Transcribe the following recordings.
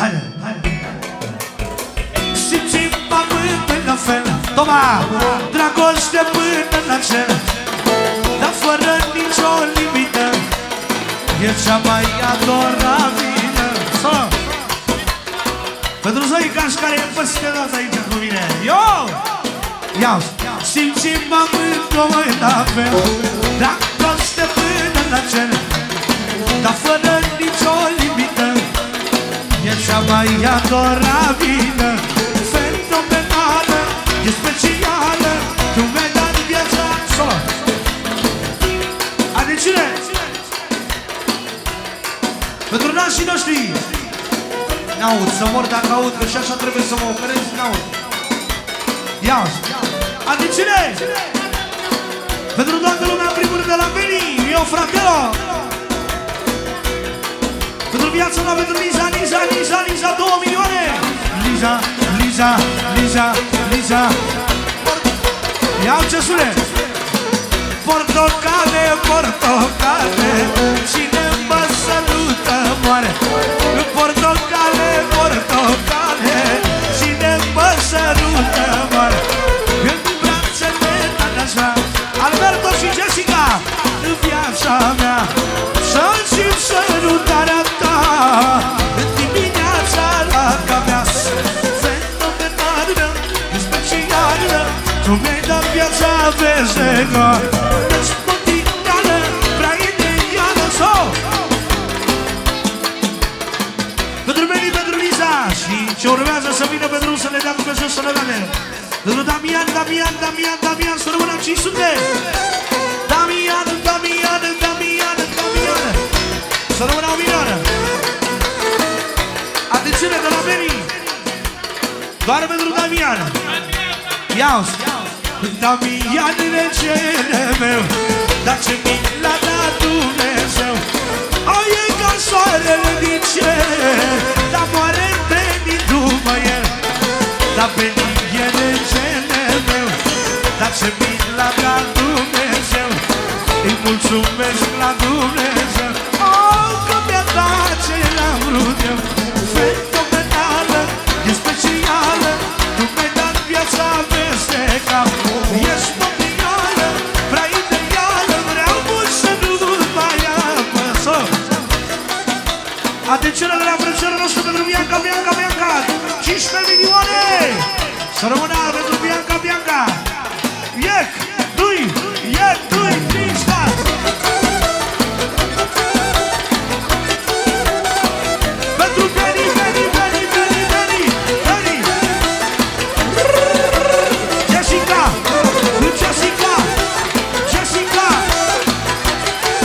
haide, haide. Simțim pământul la fel, Toma, dragoste până la cer, dar fără nicio limită, e cea mai adorabilă. Pentru Zoicaș care e peste dată aici cu mine. Yo! Ia-o! Simțim amândouă la fel, dragoste până la cer, dar fără nicio limită, e cea mai adorabilă, fenomenală, e specială, tu mi-ai dat viața. Solo! Atențiune! Pentru nașii noștri, n-aud, să mor dacă aud, că și așa trebuie să mă operez, n-aud. Ia-o! Atențiune! Pentru toată lumea, în primul rând de la Beni, eu, fratelo! Pentru viața mea, pentru Liza, Liza, Liza, Liza, 2 milioane! Liza, Liza, Liza, Liza. Ia-o ce sune! Portocale, portocale, cine mă salută moare. Portocale, portocale, cine mă salută moare. În brațele tale așa, Alberto și Jessica, în viața mea, să-mi simt sărutarea ta. În dimineața la cafea, fenomenală, specială, tu mi-ai dat viața veșnică. Despoticală, prea ideală, sau pentru Beni, pentru Liza și ce urmează să vină pentru să le dea Dumnezeu sănătate. Pentru Damian, Damian, Damian, Damian, să rămână 500. Damian, Damian, Damian, Damian, să rămână 1 milioană. Atențiune de la Beni, doar pentru Damian. Ia-o! Damian, regele meu, dar ce mi l-a dat Dumnezeu. Au e ca soarele din cer, dar moare Beni după el. Dar Beni e regele meu, dar ce mi l-a dat Dumnezeu. Îi mulțumesc la Dumnezeu, că mi-a dat ce l-am vrut eu. Fenomenală, e specială, tu mi-ai dat viața peste cap. Ești mobilială, prea ideală, vreau mult să nu mai apăsă. Atențiune de la frățelul nostru pentru Bianca, Bianca, Bianca, 15 milioane! Să rămână pentru Bianca, Bianca. Iec, dui, iec, dui, pista. Pentru Beni, Beni, Beni, Beni, Beni, Beni. Jessica, Jessica, Jessica.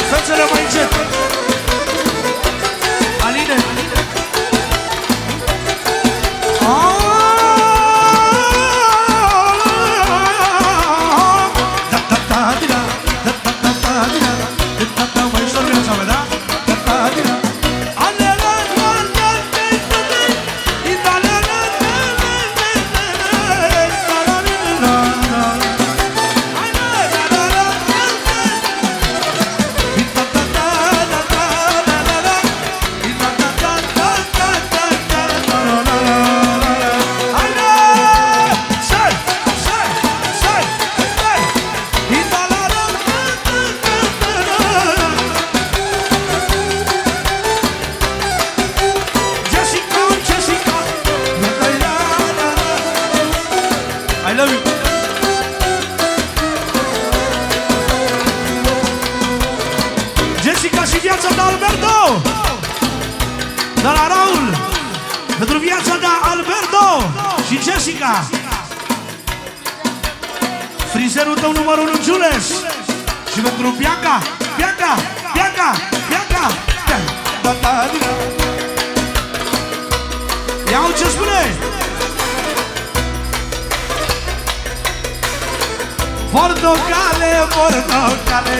Fețele mai încet. Aline. Jessica și viața ta, Alberto! De la Raul! Pentru viața ta, Alberto și Jessica! Frizerul tău numărul 1, Jules! Și pentru Bianca! Bianca! Bianca! Bianca! Ia-o ce spune! Portocale, portocale,